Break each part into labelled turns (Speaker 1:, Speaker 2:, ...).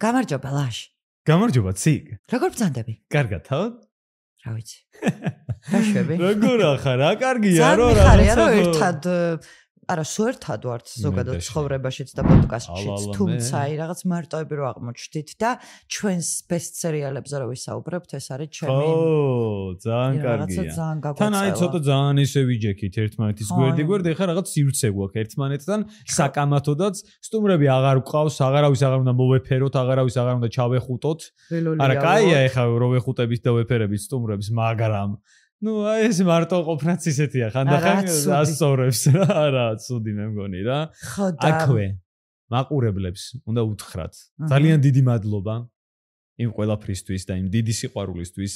Speaker 1: გამარჯობა ლაშ.
Speaker 2: გამარჯობა ციგ.
Speaker 1: როგორ ბრძანდები?
Speaker 2: კარგად თავად?
Speaker 1: რა ვიცი. დაშვები?
Speaker 2: როგორ ახარ? რა კარგია
Speaker 1: რა რაღაცა ერთად არა სულ ერთად ვართ ზოგადად ცხოვრებაშიც და პოდკასტშიც, თუმცა რაღაც მარტოები რო აღმოჩნდით და ჩვენს ბესტ სერიალებზე რო ვისაუბრებთ, ეს არის ჩემი.
Speaker 2: ძალიან კარგია. თან აი ცოტა ძალიან ისე ვიჯექით ერთმანეთის გვერდ-გვერდ, ეხლა რაღაც სივრცე გვაქვს ერთმანეთთან, საკამათოდაც, სტუმრები აღარ გვყავს, აღარავის აღარ უნდა მოვეფეროთ, აღარავის აღარ უნდა ჩავეხუტოთ. არა, კაია ეხლა რო ვეხუტებით და ვეფერებით სტუმრებს, მაგრამ აი ეს მარტო ყოფნაც ისეთია, ხანდახან ასწორებს რა, რა, ცუდი მე მგონი რა. აქვე მაყურებლებს უნდა უთხრათ. ძალიან დიდი მადლობა იმ ყველაფრისთვის და იმ დიდი სიყვარულისთვის,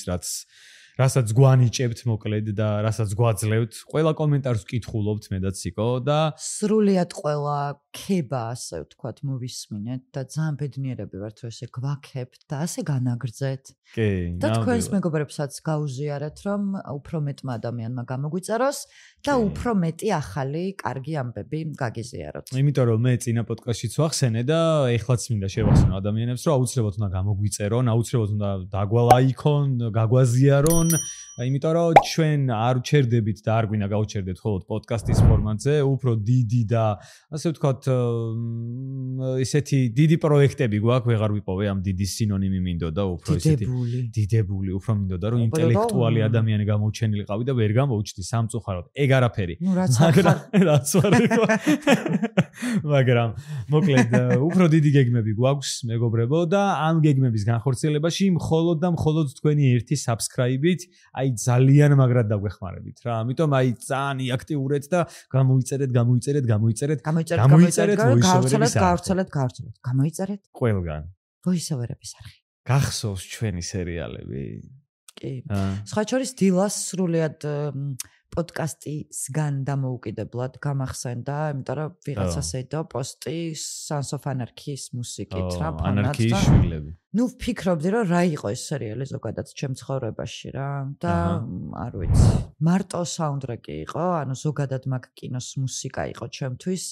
Speaker 2: რასაც გვანიჭებთ მოკლედ და რასაც გვაძლევთ. ყველა კომენტარს ვკითხულობთ მე და ციკო და
Speaker 1: სრულიად ყველა ქება ასე ვთქვათ მოვისმინეთ და ძალიან ბედნიერები ვართ რომ ესე გვაქებთ და ასე განაგრძეთ.
Speaker 2: კი,
Speaker 1: და თქვენს მეგობრებსაც გაუზიარეთ რომ უფრო მეტმა ადამიანმა გამოგვიწეროს და უფრო მეტი ახალი კარგი ამბები გაგიზიაროთ.
Speaker 2: იმიტომ რომ მე წინა პოდკასტშიც ვახსენე და ეხლაც მინდა შევახსენო ადამიანებს რომ აუცილებლად უნდა გამოგვიწერონ, აუცილებლად უნდა დაგვალაიქონ, გაგვაზიარონ, იმიტომ რომ ჩვენ არ ვჩერდებით და არ გვინდა გავჩერდეთ მხოლოდ პოდკასტის ფორმატზე, უფრო დიდი და ასე ვთქვათ ისეთი დიდი პროექტები გვაქვს, ვეღარ ვიპოვე ამ დიდი სინონიმი მინდოდა უფრო ისეთი დიდებული, უფრო მინდოდა რომ ინტელექტუალი ადამიანი გამოუჩენილიყავი და ვერ გამოვჩდი სამწუხაროდ. ეგ არაფერი. რაც ვარ მაგრამ მოკლედ უფრო დიდი გეგმები გვაქვს მეგობრებო და ამ გეგმების განხორციელებაში მხოლოდ და მხოლოდ თქვენი ერთი subscribe-ით აი ძალიან მაგრად დაგვეხმარებით რა. ამიტომ აი ძალიან აქტიურეთ და გამოიწერეთ.
Speaker 1: გამოიწერეთ.
Speaker 2: ყველგან.
Speaker 1: ვოისოვერების არხი.
Speaker 2: გახსოვს ჩვენი სერიალები?
Speaker 1: კი. სხვა შორის დილას სრულიად პოდკასტისგან დამოუკიდებლად გამახსენდა, იმიტომ რომ ვიღაცას ედა პოსტი Sons of Anarchy-ის მუსიკით რა ფანად.
Speaker 2: ანარქიის შვილები.
Speaker 1: ნუ ვფიქრობდი რომ რა იყო ეს სერიალი ზოგადად ჩემ ცხოვრებაში რა და არ ვიცი. მარტო საუნდტრეკი იყო, ანუ ზოგადად მაგ კინოს მუსიკა იყო ჩემთვის.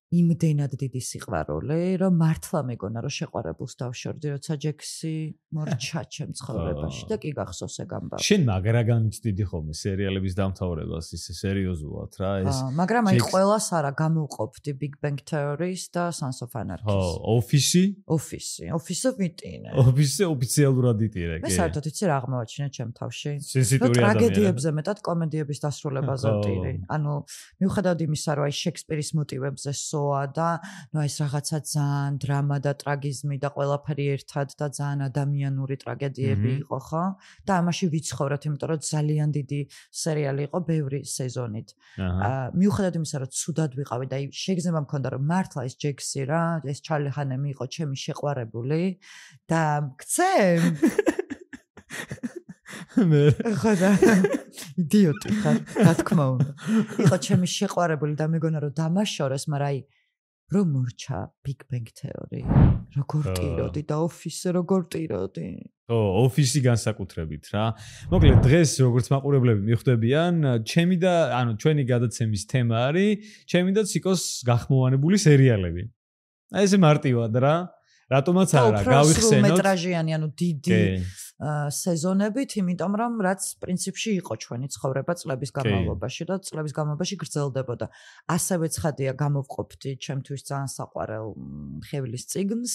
Speaker 1: იმდენად დიდი სიყვარული, რომ მართლა მეგონა რომ შეყვარებულს დავშორდი, როცა ჯექსი მორჩა ჩემ ცხოვრებაში და კი გახსოვს ეგ ამბავი.
Speaker 2: შენ მაგრა განიცდიდი ხოლმე სერიალების დამთავრებას ისე სერიოზულად რა ეს.
Speaker 1: მაგრამ აი ყველას არა გამოვყოფდი Big Bang Theory-ს და Sons of Anarchy-ს. Office-ი ვიტირე.
Speaker 2: Office-ი ოფიციალურად იტირე, კი.
Speaker 1: მე საერთოდ იცი რა აღმოაჩინე ჩემ თავში.
Speaker 2: სენსიტიური ადამიანი.
Speaker 1: ტრაგედიებზე მეტად კომედიების დასრულებაზე ვტირი. ანუ მიუხედავად იმისა, რომ აი შექსპირის მოტივებზე და ნუ ეს რაღაცა ძალიან დრამა და ტრაგიზმი და ყველაფერი ერთად და ძალიან ადამიანური ტრაგედიები იყო, ხო? და ამაში ვიცხოვრეთ, იმიტომ რომ ძალიან დიდი სერიალი იყო, ბევრი სეზონით. მიუხედავად იმისა, რომ ცუდად ვიყავი და შეგრძნება მქონდა, რომ მართლა ეს ჯექსი რა, ეს ჩარლი ხანემი იყო ჩემი შეყვარებული და მქცემ
Speaker 2: მე
Speaker 1: ხოდა იდიოტი ხარ, რა თქმა უნდა. იყო ჩემი შეყვარებული და მეგონა რომ დამაშორეს, მაგრამ აი რომ მორჩა Big Bang Theory. როგორ ტიროდი და Office-ზე როგორ ტიროდი.
Speaker 2: Office-ი განსაკუთრებით რა. მოკლედ დღეს როგორც მაყურებლები მიხვდებიან, ჩემი და ანუ ჩვენი გადაცემის თემა არის ჩემი და ციკოს გახმოვანებული სერიალები. აი ესე მარტივად რა. რატომაც არა გავიხსენოთ.
Speaker 1: მეტრაჟიანი, ანუ დიდი სეზონებით, იმიტომ რომ რაც პრინციპში იყო ჩვენი ცხოვრება წლების განმავლობაში და წლების განმავლობაში გრძელდებოდა. ასევე ცხადია გამოვყოფდი ჩემთვის ძალიან საყვარელ ხევლის წიგნს,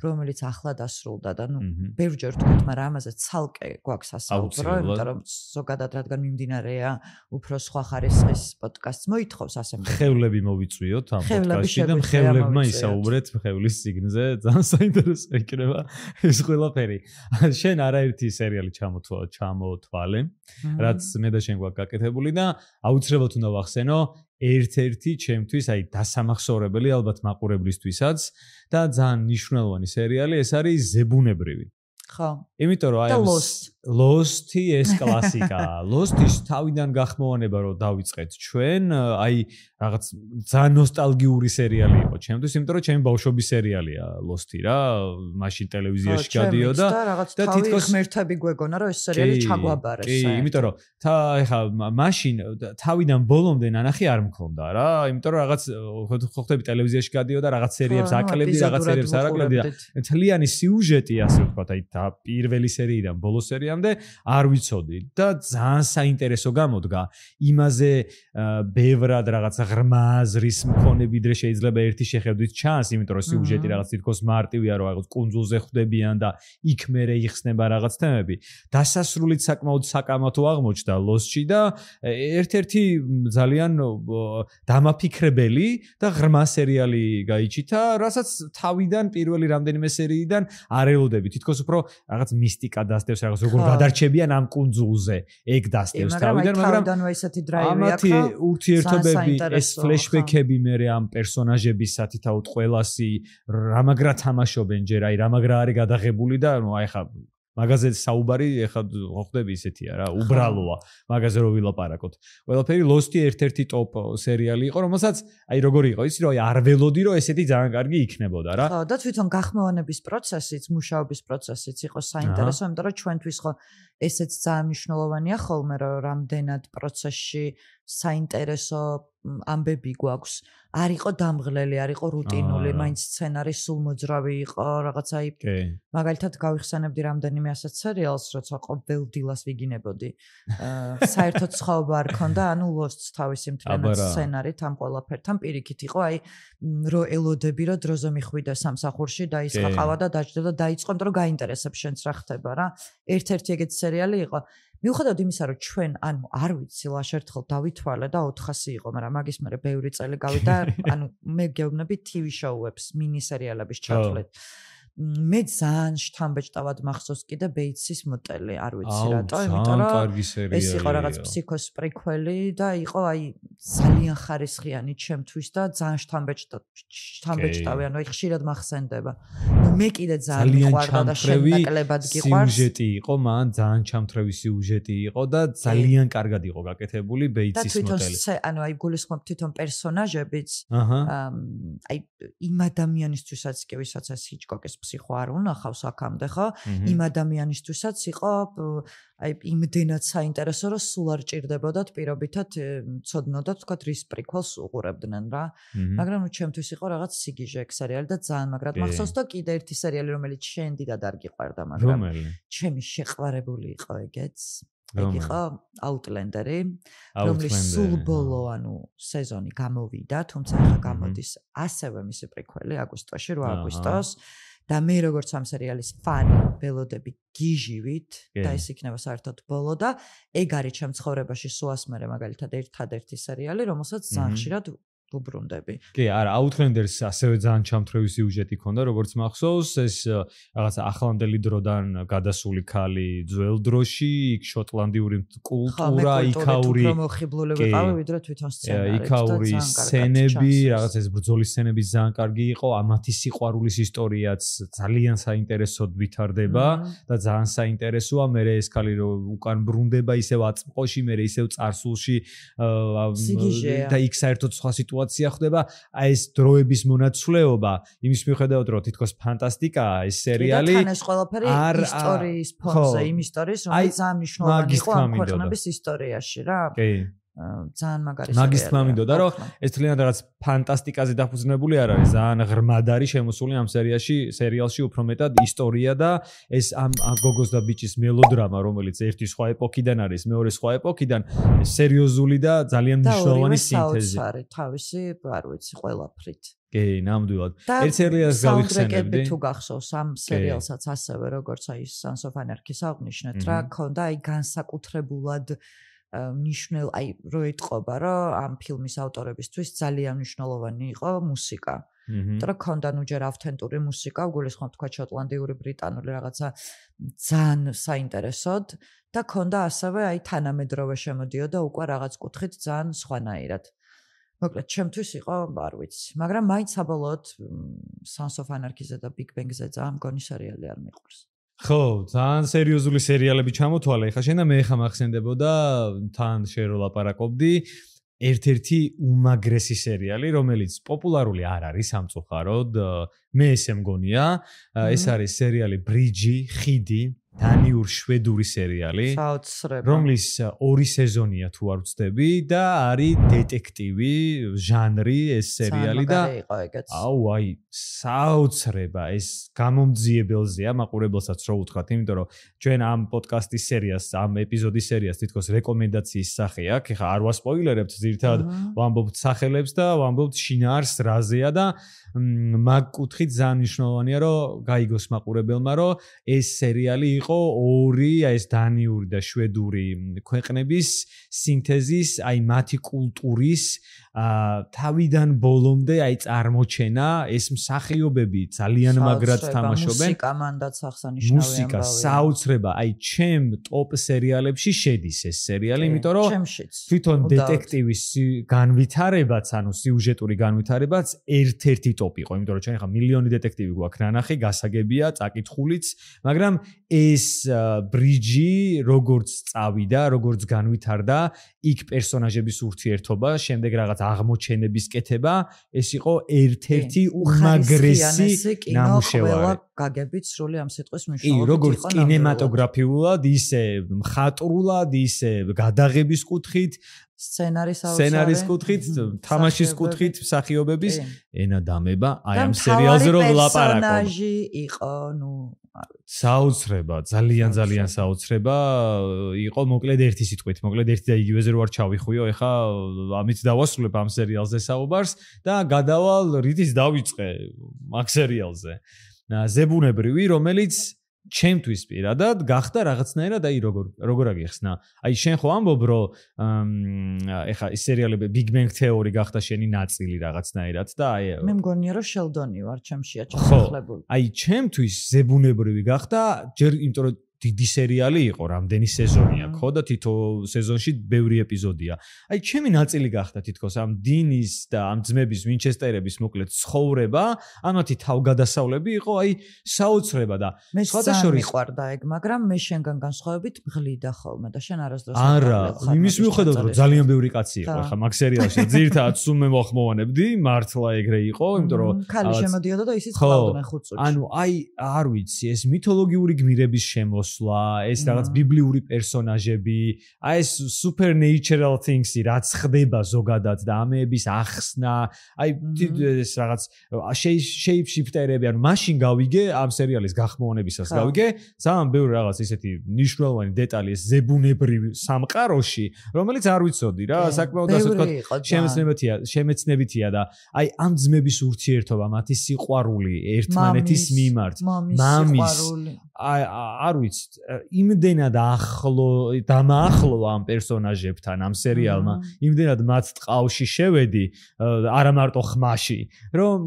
Speaker 1: რომელიც ახლა დასრულდა და ნუ ბევრჯერ ვთქვით, მაგრამ ამაზე ცალკე გვაქვს ასაუბრო, იმიტომ რომ ზოგადად რადგან მიმდინარეა უფრო სხვა ხარისხის პოდკასტს მოითხოვს ასე მე.
Speaker 2: ხევლები მოვიწვიოთ ამ პოდკასტში და ხევლებმა ისაუბრეთ ხევლის წიგნზე, ძალიან საინტერესო იქნება ეს ყველაფერი. შენ არაერთი სერიალი ჩამოთვალე, რაც მე და შენ გვაქვს გაკეთებული და აუცილებლად უნდა ვახსენო ერთ-ერთი ჩემთვის აი დასამახსოვრებელი ალბათ მაყურებლისთვისაც და ძალიან მნიშვნელოვანი სერიალი ეს არის ზებუნებრივი.
Speaker 1: ხო.
Speaker 2: იმიტომ რომ აი Lost-ი ეს კლასიკაა. Lost-ის თავიდან გახმოვანება რომ დავიწყეთ ჩვენ, აი რაღაც ძალიან ნოსტალგიური სერიალი იყო ჩემთვის, იმიტომ რომ ჩემი ბავშვობის სერიალია Lost-ი რა, მაშინ ტელევიზიაში გადიოდა
Speaker 1: და თითქოს ღმერთები გვეგონა რომ ეს სერიალი ჩაგვაბარეს.
Speaker 2: კი, იმიტომ რომ ეხა მაშინ თავიდან ბოლომდე ნანახი არ მქონდა რა, იმიტომ რომ რაღაც ხო ხდები ტელევიზიაში გადიოდა, რაღაც სერიებს აკლებდი, რაღაც სერიებს არ აკლებდი და მთლიანი სიუჟეტი ასე ვთქვათ, აი პირველი სერიიდან ბოლო სერიამდე არ ვიცოდი და ძალიან საინტერესო გამოდგა იმაზე ბევრად რაღაც ღრმა აზრის მქონე ვიდრე შეიძლება ერთი შეხედვით ჩანს, იმიტომ რომ სიუჟეტი რაღაც თითქოს მარტივია, რომ რაღაც კუნძულზე ხვდებიან და იქ მერე იხსნება რაღაც თემები. დასასრულით საკმაოდ საკამათო აღმოჩნდა Lost-ში და ერთ-ერთი ძალიან დამაფიქრებელი და ღრმა სერიალი გაიჩითა, რასაც თავიდან პირველი რამდენიმე სერიიდან არ ელოდები. თითქოს უფრო რაღაც მისტიკა დასდევს, რაღაც როგორ გადარჩებიან ამ კუნძულზე. ეგ დასდევს თავიდან, მაგრამ
Speaker 1: ესეთი დრაივი აქვს.
Speaker 2: ამათი ურთიერთობები, ეს ფლეშბექები მერე ამ პერსონაჟების სათითაოდ ყველასი რამაგრა თამაშობენ ჯერ, აი რამაგრა არის გადაღებული და ნუ აი ხა მაგაზე საუბარი ეხლა ხდები ისეთია რა, უბრალოა მაგაზე რო ვილაპარაკოთ. ყველაფერი Lost-ი ერთ-ერთი ტოპ სერიალი იყო, რომელსაც აი როგორი იყო, იცი რომ აი არ ველოდი რომ ესეთი ძალიან კარგი იქნებოდა რა.
Speaker 1: ხო, და თვითონ გახმოვანების პროცესიც, მუშაობის პროცესიც იყო საინტერესო, იმიტომ რომ ჩვენთვის ხო ესეც ძალიან მნიშვნელოვანია ხოლმე, რომ რამდენად პროცესში საინტერესო ამბები გვაქვს. არ იყო დამღლელი, არ იყო რუტინული, მაინც სცენარი სულ მოძრავი იყო, რაღაცა მაგალითად გავიხსენებდი რამდენიმე ასეთ სერიალს, როცა ყოველ დილას ვიგინებოდი. საერთოდ ცხოვრება არ ქონდა, ანუ Lost-ს თავისი მთლიანად სცენარით ამ ყველაფერთან პირიქით იყო, აი რო ელოდები, რომ დროზე მიხვიდე სამსახურში და ის ყაყავა და დაჭდა და დაიწყო, იმიტომ რომ გაინტერესებს შენც რა ხდება რა. ერთ-ერთი ეგეთი სერიალი იყო. მიუხედავად იმისა, რომ ჩვენ ანუ არ ვიცი, ლაშ ერთხელ დავითვალე და 400 იყო, მაგრამ მაგის მერე ბევრი წელი გავიდა, ანუ მე გეუბნები TV შოუებს, მინი სერიალების ჩათვლით. მე ძალიან შთამბეჭდავად მახსოვს კიდე Bates-ის მოტელი, არ ვიცი რატო, იმიტომ რომ ეს იყო რაღაც ფსიქოს პრიკველი და იყო აი ძალიან ხარისხიანი ჩემთვის და ძალიან შთამბეჭდავი, ანუ აი ხშირად მახსენდება. მე კიდე ძალიან მიყვარდა და შენაკლებად გიყვარს.
Speaker 2: სიუჟეტი იყო, მან ძალიან ჩამთრევი სიუჟეტი იყო და ძალიან კარგად იყო გაკეთებული Bates-ის მოტელი.
Speaker 1: და თვითონ ანუ აი გულისხმობ თვითონ პერსონაჟებიც აი იმ ადამიანისთვისაც კი ვისაც ეს Hitchcock-ის ფსიქო არ უნახავს აქამდე ხო? იმ ადამიანისთვისაც იყო აი იმდენად საინტერესო, რომ სულ არ ჭირდებოდათ პირობითად ცოდნოდათ თქვათ რის პრიკველს უყურებდნენ რა. მაგრამ ნუ ჩემთვის იყო რაღაც სიგიჟე ეგ სერიალი და ძალიან მაგრად მახსოვს და კიდე ერთი სერიალი რომელიც შენ დიდად არ გიყვარდა, მაგრამ ჩემი შეყვარებული იყო ეგეც. ეგ იყო Outlander-ი, რომლის სულ ბოლო ანუ სეზონი გამოვიდა, თუმცა ახლა გამოდის ასევე მისი პრიკველი აგვისტოში, 8 აგვისტოს. და მე როგორც ამ სერიალის ფანი ველოდები გიჟივით და ეს იქნება საერთოდ ბოლო და ეგ არის ჩემ ცხოვრებაში სულას მერე მაგალითად ერთადერთი სერიალი, რომელსაც ძალიან ხშირად ვუბრუნდები.
Speaker 2: კი, არა, Outlander-ს ასევე ძალიან ჩამთრევი სიუჟეტი ჰქონდა, როგორც მახსოვს, ეს რაღაც ახლანდელი დროდან გადასული ქალი ძველ დროში, იქ შოტლანდიური კულტურა, იქაური
Speaker 1: მოხიბლული ვიყავი, ვიდრე თვითონ სცენარი.
Speaker 2: იქაური სცენები, რაღაც ეს ბრძოლის სცენები ძალიან კარგი იყო, ამათი სიყვარულის ისტორიაც ძალიან საინტერესოდ ვითარდება და ძალიან საინტერესოა, მე ეს ქალი რო უკან ბრუნდება ისევ აწმყოში, მე ისევ წარსულში და იქ საერთოდ სხვა სიტუაცია ხდება, აი ეს დროების მონაცვლეობა, იმის მიუხედავად რომ თითქოს ფანტასტიკაა ეს სერიალი.
Speaker 1: და თან ეს ყველაფერი ისტორიის ფონზე, იმ ისტორიის, რომელიც ძალიან მნიშვნელოვანი იყო ამ ქვეყნების ისტორიაში რა.
Speaker 2: კი.
Speaker 1: ძალიან მაგარი სერიალია.
Speaker 2: მაგის თქმა მინდოდა, რომ ეს თლიანად რაღაც ფანტასტიკაზე დაფუძნებული არ არის, ძალიან ღრმად არის შემოსული ამ სერიალში უფრო მეტად ისტორია და ეს ამ გოგოს და ბიჭის მელოდრამა, რომელიც ერთი სხვა ეპოქიდან არის, მეორე სხვა ეპოქიდან, სერიოზული და ძალიან მნიშვნელოვანი სინთეზი.
Speaker 1: და ორივე თავისი, არ ვიცი, ყველაფრით.
Speaker 2: კი, ნამდვილად. ერთ სერიალს გავიხსენებდი.
Speaker 1: თუ გახსოვს ამ სერიალსაც ასევე როგორც აი Sons of Anarchy-ს აღნიშნეთ რა, ქონდა აი განსაკუთრებულად ნიშნულ აი რო ეტყობა რომ ამ ფილმის ავტორებისთვის ძალიან მნიშვნელოვანი იყო მუსიკა. იმიტომ რომ ქონდა ნუ ჯერ ავთენტური მუსიკა, გულისხმობ თქვა შოტლანდიური, ბრიტანული რაღაცა ძალიან საინტერესოდ და ქონდა ასევე აი თანამედროვე შემოდიოდა უკვე რაღაც კუთხით ძალიან სხვანაირად. მოკლედ ჩემთვის იყო, არ ვიცი, მაგრამ მაინც საბოლოოდ Sons of Anarchy-ზე და Big Bang-ზე ძალიან მგონი სერიალი არ მიყვარს.
Speaker 2: ხო, ძალიან სერიოზული სერიალები ჩამოთვალე. ეხლა შენ და მე ხა მახსენდებოდა თან შენ რო ლაპარაკობდი ერთ-ერთი უმაგრესი სერიალი, რომელიც პოპულარული არ არის სამწუხაროდ, მე ესე მგონია, ეს არის სერიალი ბრიჯი, ხიდი, დანიურ შვედური სერიალი, რომლის 2 სეზონია თუ არ ვცდები და არის დეტექტივი ჟანრი ეს სერიალი და აი საოცრება ეს გამომძიებელზეა მაყურებელსაც რო უთხრათ, იმიტომ რომ ჩვენ ამ პოდკასტის სერიას, ამ ეპიზოდის სერიას თითქოს რეკომენდაციის სახე აქვს. ეხლა არ ვასპოილერებთ, ზირთად ვამბობთ სახელებს და ვამბობთ შინაარსს რაზეა და მაგ კუთხით ძალიან მნიშვნელოვანია რომ გაიგოს მაყურებელმა რომ ეს სერიალი იყო 2 ეს დანიური და შვედური ქვეყნების სინთეზის, აი მათი კულტურის თავიდან ბოლომდე აი წარმოჩენა, ეს მსახიობები ძალიან მაგრად თამაშობენ.
Speaker 1: მუსიკა მანდაც აღსანიშნავია.
Speaker 2: მუსიკა საოცრება, აი ჩემ ტოპ სერიალებში შედის ეს სერიალი, იმიტომ რომ თვითონ დეტექტივის განვითარებაც, ანუ სიუჟეტური განვითარებაც ერთ-ერთი ტოპ იყო, იმიტომ რომ ჩვენ ხა მილიონი დეტექტივი გვაქვს ნანახი, გასაგებია, წაკითხულიც, მაგრამ ეს ბრიჯი როგორც წავიდა, როგორც განვითარდა, იქ პერსონაჟების ურთიერთობა, შემდეგ რაღაც აღმოჩენების კეთება, ეს იყო ერთ-ერთი უმაგრესი ნამუშევარი.
Speaker 1: გაგებით სრული ამ სიტყვის მნიშვნელობით.
Speaker 2: კი, როგორც კინემატოგრაფიულად, ისე მხატვრულად, ისე გადაღების კუთხით, სცენარის კუთხით, თამაშის კუთხით, მსახიობების ენა დამება, აი ამ სერიალზე რომ ვლაპარაკობ.
Speaker 1: პერსონაჟი იყო,
Speaker 2: საოცრება, ძალიან საოცრება იყო, მოკლედ ერთი სიტყვით, მოკლედ ერთი და იგივეზე რო არ ჩავიხუიო, ეხა ამით დავასრულებ ამ სერიალზე საუბარს და გადავალ რითიც დავიწყე მაგ სერიალზე. ზებუნებრივი, რომელიც ჩემთვის პირადად გახდა რაღაცნაირად აი როგორ აგიხსნა. აი შენ ხო ამბობ რომ ეხა ეს სერიალები Big Bang Theory გახდა შენი ნაწილი რაღაცნაირად და აი
Speaker 1: მე მგონია რომ შელდონი ვარ ჩემშია ჩახლებული.
Speaker 2: აი ჩემთვის ზებუნებრივი გახდა ჯერ იმიტომ რომ დიდი სერიალი იყო, რამდენი სეზონია ხო და თითო სეზონში ბევრი ეპიზოდია. აი ჩემი ნაწილი გახდა თითქოს ამ დინის და ამ ძმების ვინჩესტერების მოკლედ ცხოვრება, ამათი თავგადასავლები იყო აი საოცრება და
Speaker 1: სხვადასხვა მიყვარდა ეგ, მაგრამ მე შენგან განსხვავებით მღლიდა ხოლმე და შენ არასდროს
Speaker 2: არა, იმის მიუხედავად რომ ძალიან ბევრი კაცი იყო ახლა მაგ სერიალში, ძირითადად სულ მე მოახმოვანებდი, მართლა ეგრე იყო, იმიტომ რომ
Speaker 1: ხალი შემოდიოდა და ისიც ყავდნენ ხუცუჩი.
Speaker 2: ანუ აი არ ვიცი, ეს მითოლოგიური გმირების ეს რაღაც ბიბლიური პერსონაჟები, აი ეს supernatural things-ი რაც ხდება ზოგადად და ამეების ახსნა, აი ეს რაღაც shape-shifter-ები, ანუ მაშინ გავიგე ამ სერიალის გახმოვანებისას გავიგე, ძალიან ბევრი რაღაც ისეთი მნიშვნელოვანი დეტალი ეს ზებუნებრივი სამყაროში, რომელიც არ ვიცოდი რა, საკმაოდ ასე ვთქვათ, შემეცნებითია და აი ამ ძმების ურთიერთობა, მათი სიყვარული ერთმანეთის მიმართ, მამის არ ვიცი იმდენად დამაახლოვა ამ პერსონაჟებთან ამ სერიალმა, იმდენად მათ ტყავში შევედი, არა მარტო ხმაში, რომ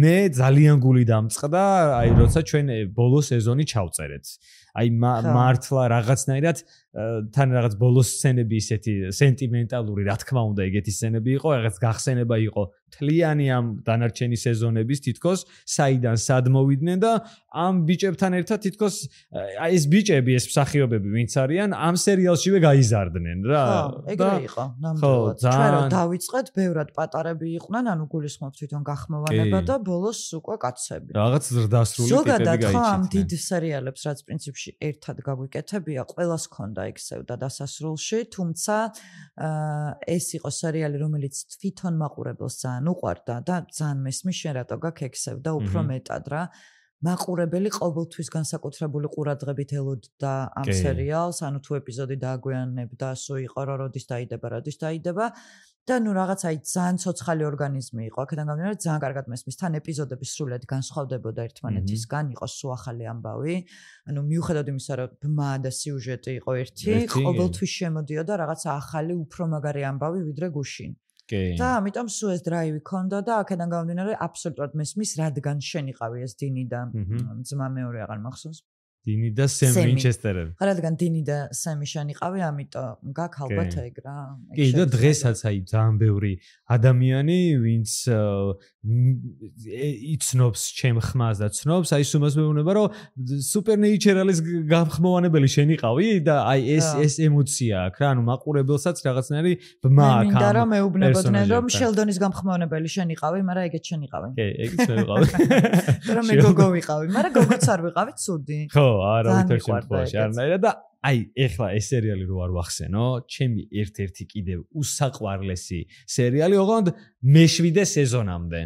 Speaker 2: მე ძალიან გული დამწყდა, აი როცა ჩვენ ბოლო სეზონი ჩავწერეთ. აი მართლა რაღაცნაირად თან რაღაც ბოლო სცენები ისეთი სენტიმენტალური, რა თქმა უნდა, ეგეთი სცენები იყო, რაღაც გახსენება იყო თლიანი ამ დანარჩენი სეზონების თითქოს საიდან სად მოვიდნენ და ამ ბიჭებთან ერთად თითქოს აი ეს ბიჭები, ეს მსახიობები ვინც არიან, ამ სერიალშივე გაიზარდნენ რა.
Speaker 1: ეგრე იყო, ნამდვილად. ჩვენ რომ დავიწყეთ, ბევრად პატარები იყვნენ, ანუ გულისხმობ თვითონ გახმოვანება და ბოლოს უკვე კაცები.
Speaker 2: რაღაც ზრდასრული ტიპები გაიჩინენ.
Speaker 1: ზოგადად ხო ამ დიდ სერიალებს, რაც პრინციპში ერთად გაგვიკეთებია, ყველას ქონდა ექსევდა დასასრულში, თუმცა ეს იყო სერიალი, რომელიც თვითონ მაყურებელს ძალიან უყვარდა და ძალიან მესმის შენ რატო გაქვს ექსევდა უფრო მეტად რა. მაყურებელი ყოველთვის განსაკუთრებული ყურადღებით ელოდა ამ სერიალს, ანუ თუ ეპიზოდი დააგვიანებდა, სულ იყო რომ როდის დაიდება და ნუ რაღაც აი ძალიან ცოცხალი ორგანიზმი იყო. აქედან გამომდინარე ძალიან კარგად მესმის, თან ეპიზოდები სრულად განსხვავდებოდა ერთმანეთისგან, იყო სულ ახალი ამბავი. ანუ მიუხედავად იმისა, რომ ბმა და სიუჟეტი იყო ერთი, ყოველთვის შემოდიოდა რაღაც ახალი, უფრო მაგარი ამბავი ვიდრე გუშინ. და ამიტომ სულ ეს დრაივი ქონდა და აქედან გამომდინარე აბსოლუტურად მესმის, რადგან შენ იყავი ეს დინი და ძმა მეორე აღარ მახსოვს.
Speaker 2: დინი და სემ ვინჩესტერები.
Speaker 1: ხო, რადგან დინი და სემი შენიყავი, ამიტომ გაქვს ალბათ ეგ რა.
Speaker 2: კი, და დღესაც აი ძალიან ბევრი ადამიანი, ვინც იცნობს ჩემ ხმას და ცნობს, აი სუმას მეუბნება, რომ სუპერნეიჩერალის გამხმოვანებელი შენიყავი და აი ეს ემოცია აქვს რა, ანუ მაყურებელსაც რაღაცნაირი ბმა აქვს.
Speaker 1: მინდა რომ მეუბნებოდნენ, რომ შელდონის გამხმოვანებელი შენიყავი, მაგრამ ეგეც შენიყავი.
Speaker 2: კი, ეგეც მე ვიყავი.
Speaker 1: რომ მე გოგო ვიყავი, მაგრამ გოგოც არ ვიყავი, ცუდი.
Speaker 2: ხო, არა, ვითარ შემთხვევაში არნაირად და აი ეხლა ეს სერიალი რო არ ვახსენო, ჩემი ერთ-ერთი კიდევ უსაყვარლესი სერიალი, ოღონდ მე-7 სეზონამდე.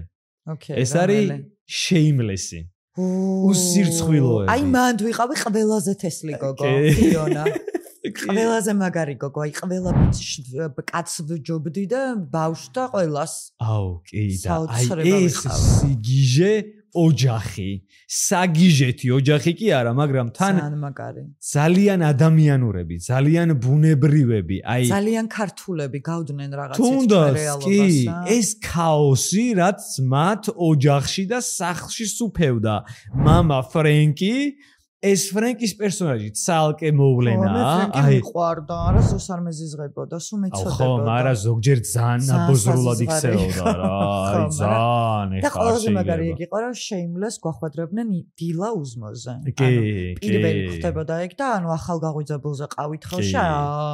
Speaker 1: ოკეი.
Speaker 2: ეს არის Shameless-ი. უსირცხვილოები.
Speaker 1: აი მანდ ვიყავი ყველაზე თესლი გოგო, ფიონა. ყველაზე მაგარი გოგო, აი ყველა კაცს ვჯობდი და ბავშვს და ყველას.
Speaker 2: აუ, კი და აი ეს სიგიჟე ოჯახი, საგიჟეთი ოჯახი კი არა, მაგრამ თან ძალიან ადამიანურები, ძალიან ბუნებრივები, აი
Speaker 1: ძალიან ქართულები გავდნენ რაღაცით
Speaker 2: რეალობას. კი, ეს ქაოსი, რაც მათ ოჯახში და სახლში სუფევდა. მამა ფრენკი ეს ფრენკის პერსონაჟი ცალკე მოვლენა,
Speaker 1: აი ყვარდა, არა ზოს არ მეზიზღებოდა, სულ მეცოდებოდა.
Speaker 2: ხო, მაგრამ ზოგჯერ ძალიან ნაბოზრულად იქცეოდა რა, აი ძალიან
Speaker 1: ეხლა. და ყველაზე მაგარი იგი იყო, რომ Shameless გვახვედრებდნენ დილა უზმოზე.
Speaker 2: კი,
Speaker 1: პირველი ხდებოდა ეგ და ანუ ახალგაღვიძებულზე ყავით ხელში.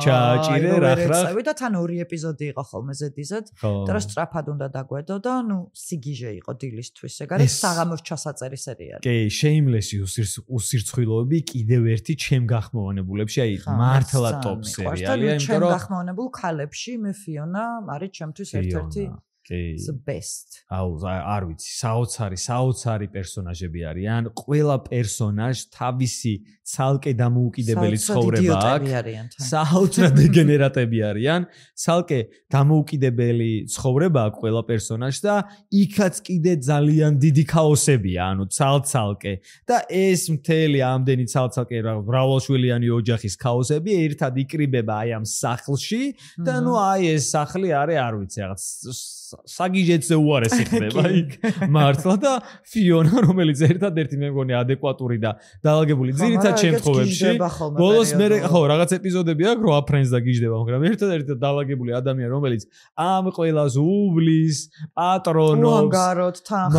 Speaker 2: ჩააჭირე რახრა.
Speaker 1: და თან 2 ეპიზოდი იყო ხოლმე ზედიზად. და რა სწრაფად უნდა დაგვედო და ანუ სიგიჟე იყო დილისთვის. ეგ არის საღამოს ჩასაწერი სერიალი.
Speaker 2: კი, Shameless-ი უსირცხვილოები კიდევ ერთი ჩემ გახმოვანებულებში, აი მართლა ტოპ სერიალია,
Speaker 1: იმიტომ რომ ჩემ გახმოვანებულ ქალებში მე ფიონა არის ჩემთვის ერთ-ერთი the best.
Speaker 2: აუ, არ ვიცი, საოცარი პერსონაჟები არიან. ყველა პერსონაჟ თავისი ცალკე დამოუკიდებელი ცხოვრება აქვს. საოცრად დეგენერატები არიან. ცალკე დამოუკიდებელი ცხოვრება აქვს ყველა პერსონაჟს და იქაც კიდე ძალიან დიდი ქაოსებია, ანუ ცალ-ცალკე. და ეს მთელი ამდენი ცალ-ცალკე მრავალშვილიანი ოჯახის ქაოსები ერთად იკრიბება აი ამ სახლში და ნუ აი ეს სახლი არის, არ ვიცი, რაღაც საგიჟეთზე უარესი ხდება იქ მართლა და ფიონა რომელიც ერთადერთი მე მგონი ადეკვატური და დაალაგებული ძირითად შემთხვევებში ბოლოს მე ხო რაღაც ეპიზოდები აქვს რომ აფრენს და გიჟდება მაგრამ ერთადერთი დაალაგებული ადამიანი რომელიც ამ ყველას უბლის პატრონობს
Speaker 1: უანგაროდ თან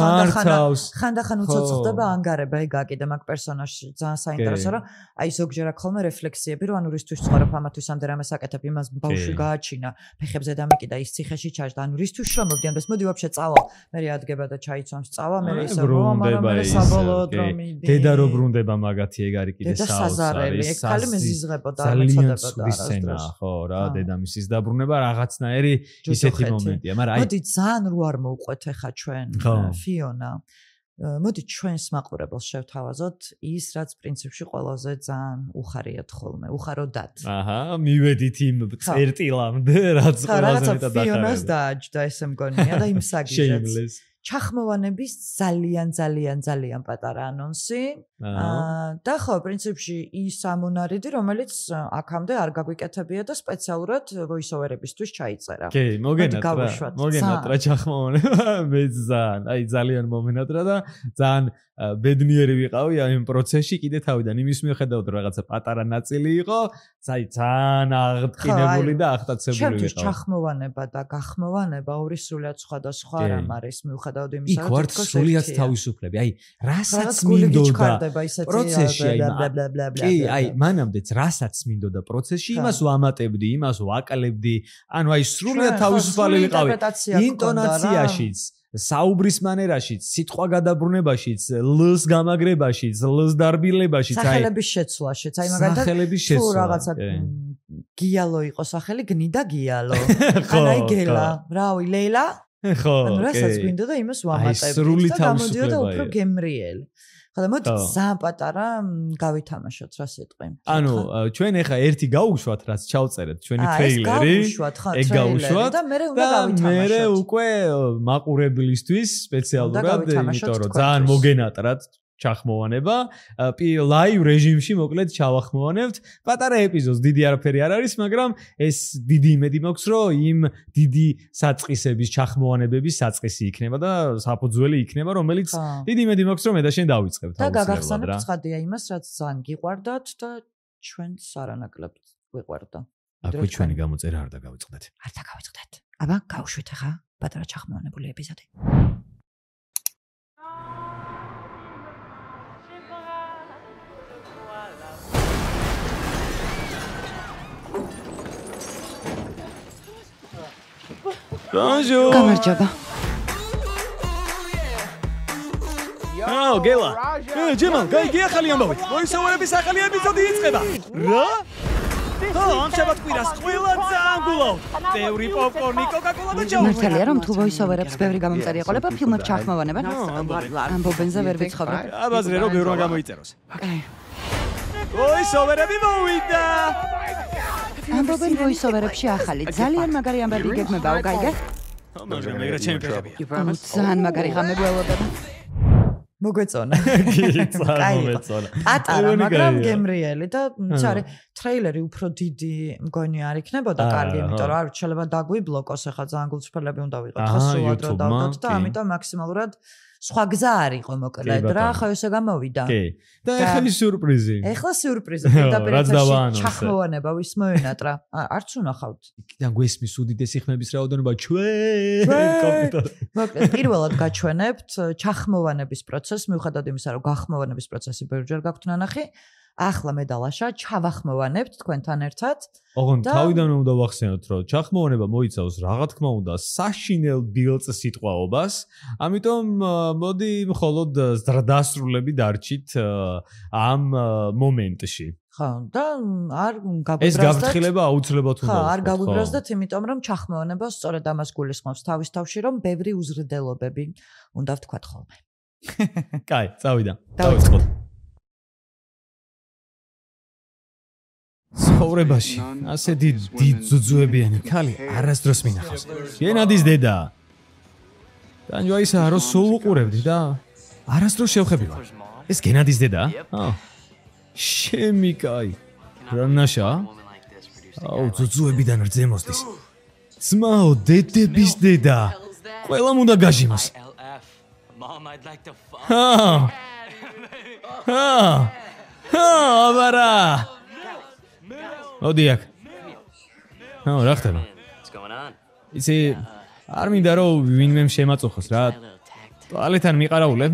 Speaker 1: ხანდახან უცოცხ ხდება ანგარება ეგ აკიდე მაგ პერსონაჟში ძალიან საინტერესო რომ აი ზოგჯერ აქ ხოლმე რეფლექსიები რომ ანუ რისთვის ცხოვრობ ამათვის ამდენად საკეთებ იმას ბავშვი გააჩინა ფეხებზე დამიკიდა ის ციხეში ჩაჯდა ანუ რისთვის მოვდიან ბეს მოდი ვაფშე წავა მე ადგება და ჩაიცვამს წავა მე ისე რომ მაგრამ საბოლოოდ რომ მიდი
Speaker 2: დედა რო ბრუნდება მაგათი ეგ არის კიდე
Speaker 1: საოცარი ეგ ხალი მეზიზღებოდა მეცოდებოდა
Speaker 2: ხო რა დედამისის დაბრუნება რაღაცნაირი ისეთი მომენტია მაგრამ აი
Speaker 1: მოდი ძალიან რო არ მოვყვეთ ახლა ჩვენ ფიონა მოდი ჩვენს მაყურებელს შევთავაზოთ ის რაც პრინციპში ყველაზე ძალიან უხარიათ ხოლმე უხაროდათ
Speaker 2: აჰა მივედით იმ წერტილამდე რაც ყველაზე მეტად ახარება
Speaker 1: ფიონას დააჯდა ესე მგონია და იმ საგიჟებს ჩახმოვანების ძალიან პატარა ანონსი და ხო პრინციპში ის ამონარიდი რომელიც აქამდე არ გაგვიკეთებია და სპეციალურად voice-over-ებისთვის ჩაიწერა.
Speaker 2: კი, მოგენატრა ჩახმოვანება მე ძალიან მომენატრა და ძალიან ბედნიერი ვიყავი ამ პროცესში კიდე თავიდან იმის მიხედავთ რაღაცა პატარა ნაწილი იყო ძალიან აღტკინებული და აღტაცებული ვიყავი.
Speaker 1: ჩემთვის ჩახმოვანება და გახმოვანება ორი სრულად სხვადასხვა რამ არის მიუხედავად იმისა
Speaker 2: რომ იქ სრულად თავისუფლები აი რასაც მინდოდა პროცესში კი აი მანამდეც რასაც მინდოდა პროცესში იმას ვამატებდი იმას ვაკლებდი ანუ აი სრულად თავისუფალი ვიყავი ინტონაციაშიც საუბრის მანერაშიც, სიტყვა გადაბრუნებაშიც, ლს გამაგრებაშიც, ლს დარბილებაშიც,
Speaker 1: აი სახელების შეცვლაშიც, აი მაგალითად თუ რაღაცა გიალო იყო სახელი, გნიდა გიალო. ანუ აი გელა, რავი, ლეილა?
Speaker 2: ხო,
Speaker 1: ანუ რასაც გვინდა და იმას ვამატებთ და გამოდიოდა უფრო გემრიელი. ხოდა მოდი ძალიან პატარა გავითამაშოთ რა სიტყვი.
Speaker 2: ანუ ჩვენ ახლა ერთი გავუშვათ რაც ჩავწერეთ ჩვენი ტრეილერი. ეგ გავუშვათ
Speaker 1: და მე უნდა გავითამაშოთ.
Speaker 2: მე უკვე მაყურებლისთვის სპეციალურად იმიტომ რომ ძალიან მოგენატრათ ჩახმოვანება live რეჟიმში მოკლედ ჩავახმოვანებთ პატარა ეპიზოდს დიდი არაფერი არ არის მაგრამ ეს დიდი იმედი მაქვს რომ იმ დიდი საწყისების ჩახმოვანებების საწყისი იქნება და საფუძველი იქნება რომელიც დიდი იმედი მაქვს რომ მე და შენ დავიწყებთ
Speaker 1: და გაგახსენებთ ცხადია იმას რაც ძალიან გიყვარდათ და ჩვენც არანაკლებ გვიყვარდა
Speaker 2: აქვე ჩვენი გამოწერა არ დაგავიწყდეთ
Speaker 1: არ დაგავიწყდეთ აბა გავუშვით ახლა პატარა ჩახმოვანებული ეპიზოდი
Speaker 2: Bonjour.
Speaker 1: გამარჯობა.
Speaker 2: Oh, Gela. Джемალ, გაიგე ახალი ამბავი. მოისაუბრების ახალი ეპიზოდი იწყება. რა? ამ შაბათ კვირას ყველა ძალიან გულავ. ბევრი პოპკორნი, კოკა-კოლა და ჯაუ.
Speaker 1: მართალია რომ თუ ვოისაუბრებს ბევრი გამომწერი ეყოლება ფილმებში ჩახმოვანებენ? ამბობენზე ვერ ვიცხოვრობ.
Speaker 2: აბაზრე რომ ბევრმა გამოიწეროს. ვოისაუბრები მოვიდა.
Speaker 1: ამბობენ ვოისოვერებში ახალი ძალიან მაგარი ამბები გეგმებაო გაიგე?
Speaker 2: მაგრამ ეგრე ჩემი პერიოდია.
Speaker 1: ძალიან მაგარი ღამე გველოდება. მოგვეწონა.
Speaker 2: მოგვეწონა.
Speaker 1: პატარა, მაგრამ გემრიელი და ცარი ტრეილერი უფრო დიდი მგონი არ იქნებოდა კარგი, იმიტომ რომ არ შეიძლება დაგვიბლოკოს ახლა ძალიან გულწრფელები უნდა ვიყოთ. ხო სულად რომ დავდოთ და ამიტომ მაქსიმალურად სხვა გზა არ იყო მოკლედ რა, ხო ესე გამოვიდა.
Speaker 2: კი. და ახალი სიურპრიზი.
Speaker 1: ახლა სიურპრიზი, პირდაპირ ჩახმოვანება ვის მოენატრა? არც უნახავთ.
Speaker 2: იქიდან გვესმის უდიდესი ხმების რაოდენობა ჩვენ კომპიუტერში.
Speaker 1: მოკლედ პირველად გაჩვენებთ ჩახმოვანების პროცესს, მიუხედავად იმისა, რომ გახმოვანების პროცესი ბევრჯერ გაქვთ ნანახი. ახლა მე და ლაშა ჩავახმოვანებთ თქვენთან ერთად.
Speaker 2: ოღონდ თავიდან უნდა ვახსენოთ, რომ ჩახმოვანება მოიცავს რა თქმა უნდა საშინელ ბილწ სიტყვაობას, ამიტომ მოდი მხოლოდ ზრდასრულები დარჩით ამ მომენტში.
Speaker 1: ხო, და არ გაგვიბრაზდეთ.
Speaker 2: ეს გაფრთხილება აუცილებლად უნდა
Speaker 1: ხო, არ გაგვიბრაზდეთ, იმიტომ რომ ჩახმოვანება სწორედ ამას გულისხმობს თავის თავში, რომ ბევრი უზრდელობები უნდა ვთქვათ ხოლმე.
Speaker 2: კაი, წავიდა. დავიწყოთ. ცხოვრებაში ასე დიდ ძუძუებიანი ქალი არასდროს მინახავს. გენადის დედა. განჯვაისა რომ სულ უყურებდი და არასდროს შევხები ვარ. ეს გენადის დედა? შემი კაი. რანაშა? აუ ძუძუებიდან რძემოსდის. ძმაო, დედების დედა. ყველამ უნდა გაჟიმოს. აბარა. მოდი აქ. რა ხდება? იცი არ მინდა რომ ვინმე შემაწუხოს რა. ტუალეტთან მიყარაულებ.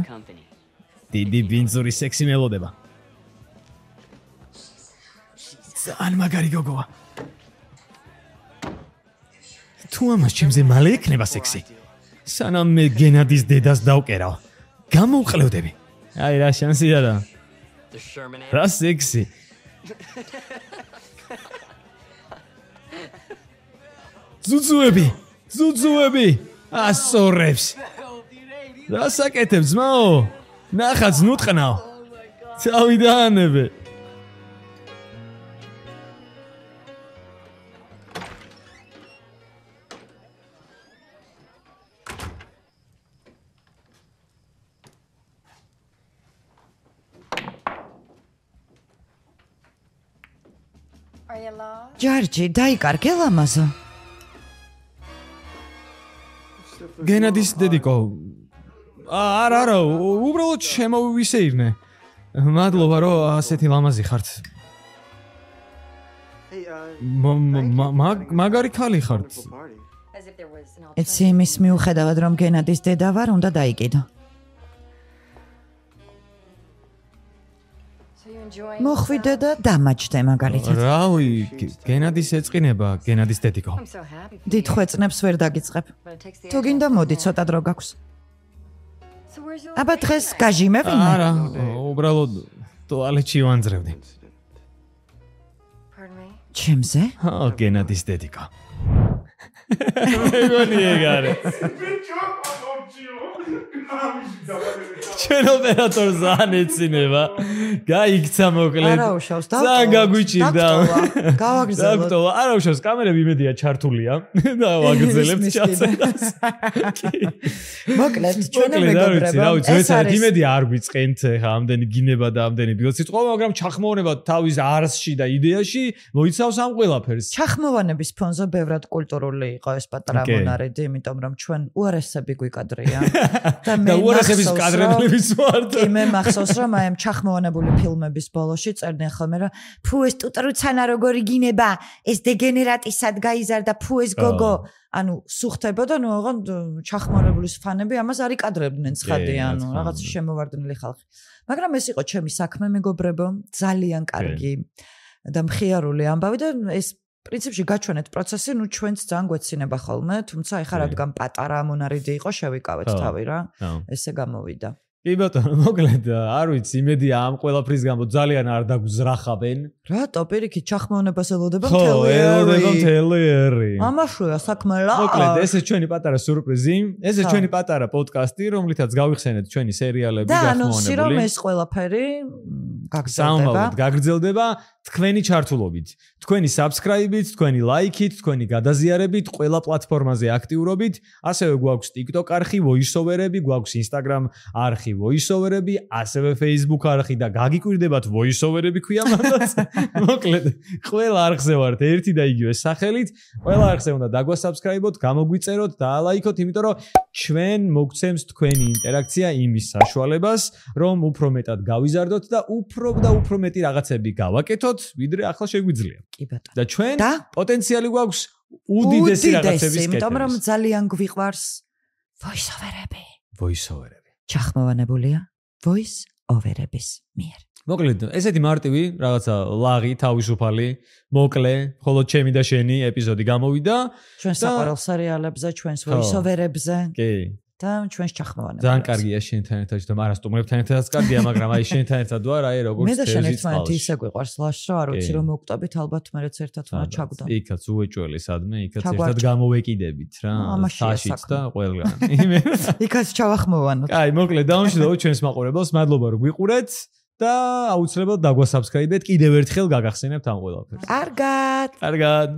Speaker 2: დიდი ბინძური სექსი მელოდება. ძალიან მაგარი გოგოა. თუ ამას ჩემზე მალე ექნება სექსი. სანამ მე გენადის დედას დავკერავ. გამოვყლევდები. აი რა შანსია და. რა სექსი. ზუძუები ასორებს რა საკეთებს ძმაო ნახაც ნუტყნაო წავიდანებე
Speaker 1: ჯარჯი დაიკარგე ლამაზო
Speaker 2: გენადის დედიკო არა უბრალოდ შემოვისეირნე მადლობა რომ ასეთი ლამაზი ხართ მაგარი ქალი ხართ
Speaker 1: იცი იმის მიუხედავად რომ გენადის დედა ვარ უნდა დაიკიდო მოხვიდე და დამაჯდე მაგალითად
Speaker 2: რავი გენადის ეწყინება გენადის დედიკო
Speaker 1: დიდ ხვეწნებს ვერ დაგიწყებ თუ გინდა მოდი ცოტა დრო გაქვს აბა დღეს გაჟიმევინე
Speaker 2: არა უბრალოდ ტუალეტში ვანძრევდი
Speaker 1: ჩემზე
Speaker 2: გენადის დედიკო მეგონი ეგ არის ჩვენ ოპერატორს ძალიან ეცინება. გაიქცა მოკლედ.
Speaker 1: არა უშავს და.
Speaker 2: ძალიან გაგვიჭირდა.
Speaker 1: გავაგრძელოთ.
Speaker 2: დაქტოვა. არა უშავს კამერები იმედია ჩართულია და ვაგრძელებთ ჩაცებას.
Speaker 1: მოკლედ ჩვენ მეგობრებო
Speaker 2: ეს არის იმედია არ გვიწყენთ ხა ამდენი გინება და ამდენი ბიოცი წყობა, მაგრამ ჩახმოვანება თავის არსში და იდეაში მოიცავს ამ ყველაფერს.
Speaker 1: ჩახმოვანების ფონზე ბევრად კულტურული იყო ეს პატარა მონარედი, იმიტომ რომ ჩვენ უარესები გვიკადრია და მე
Speaker 2: უარესების კადრებიც ვართ.
Speaker 1: კი მე მახსოვს რომ აი ამ ჩახმოვანებული ფილმების ბოლოში წერდნენ ხოლმე რომ ფუ ეს ტუტრუცანა როგორი გინება, ეს დეგენერატისად გაიზარდა ფუ ეს გოგო ანუ სუხთებოდა ნუ ოღონდ ჩახმოვანებულის ფანები ამას არ იკადრებდნენ ცხადია ანუ რაღაც შემოვარდნილი ხალხი. მაგრამ ეს იყო ჩემი საქმე მეგობრებო, ძალიან კარგი და მხიარული ამბავი და ეს პრინციპში გაჩვენეთ პროცესი, ნუ ჩვენც ძალიან გვეცინება ხოლმე, თუმცა ეხლა რადგან პატარა მონარიდი იყო, შევიკავეთ თავი რა. ესე გამოვიდა.
Speaker 2: კი ბატონო, მოკლედ, არ ვიცი, იმედია ამ ყველაფრის გამო ძალიან არ დაგუზრახავენ.
Speaker 1: რატო პირიქით ჩახმოვნებას ელოდება მთელი ერი.
Speaker 2: ელოდება მთელი ერი.
Speaker 1: ამაშია საქმე რა.
Speaker 2: მოკლედ, ესე ჩვენი პატარა სიურპრიზი, ესე ჩვენი პატარა პოდკასტი, რომლითაც გავიხსენეთ ჩვენი სერიალები
Speaker 1: გახმოვანებული. და ანონსი რომ ეს ყველაფერი გაგრძელდება.
Speaker 2: გაგრძელდება თქვენი ჩართულობით, თქვენი subscribe-ით, თქვენი like-ით, თქვენი გადაზიარებით, ყველა პლატფორმაზე აქტიურობით, ასევე გვაქვს TikTok არხი, voice-over-ები, გვაქვს Instagram არხი, voice-over-ები, ასევე Facebook არხი და გაგიკვირდებათ voice-over-ები ქვია მანდაც. მოკლედ, ყველა არხზე ვართ ერთი და იგივე სახელით, ყველა არხზე უნდა დაგვასაბსკრაიბოთ, გამოგვიწეროთ და ლაიქოთ, იმიტომ რომ ჩვენ მოგცემს თქვენი ინტერაქცია იმის საშუალებას, რომ უფრო მეტად გავიზარდოთ და უფრო მეტი რაღაცები გავაკეთოთ, ვიდრე ახლა შეგვიძლია.
Speaker 1: კი ბატონო.
Speaker 2: და ჩვენ პოტენციალი გვაქვს უდიდესი რაღაცების კეთების.
Speaker 1: იმიტომ რომ ძალიან გვიყვარს voice-over-ები.
Speaker 2: voice-over-ები.
Speaker 1: ჩახმოვანებულია voice-over-ების მიერ.
Speaker 2: მოკლედ, ესეთი მარტივი რაღაცა ლაღი, თავისუფალი, მოკლე, ხოლო ჩემი და შენი ეპიზოდი გამოვიდა.
Speaker 1: ჩვენ საყვარელ სერიალებზე, ჩვენს voice-over-ებზე.
Speaker 2: კი.
Speaker 1: და ჩვენს ჩახმოვანებას.
Speaker 2: ძალიან კარგია შენთან ერთად და არა სტუმრებთან ერთადაც კარგია, მაგრამ აი შენთან ერთად ვარ, აი როგორც
Speaker 1: მე და შენ ერთმანეთი ისე გვიყვარს ლაშრო, არ ვიცი რომ მოვკვდებით, ალბათ მეც ერთად უნდა ჩაგვდა.
Speaker 2: იქაც უეჭველი სადმე, იქაც ერთად გამოვეკიდებით რა, საშიც და ყველგან.
Speaker 1: იქაც ჩავახმოვანოთ.
Speaker 2: აი, მოკლედ დავამშვიდობთ ჩვენს მაყურებელს, მადლობა რომ გვიყურეთ და აუცილებლად დაგვასაბსკრაიბეთ, კიდევ ერთხელ გაგახსენებთ ამ ყველაფერს.
Speaker 1: კარგად.
Speaker 2: კარგად.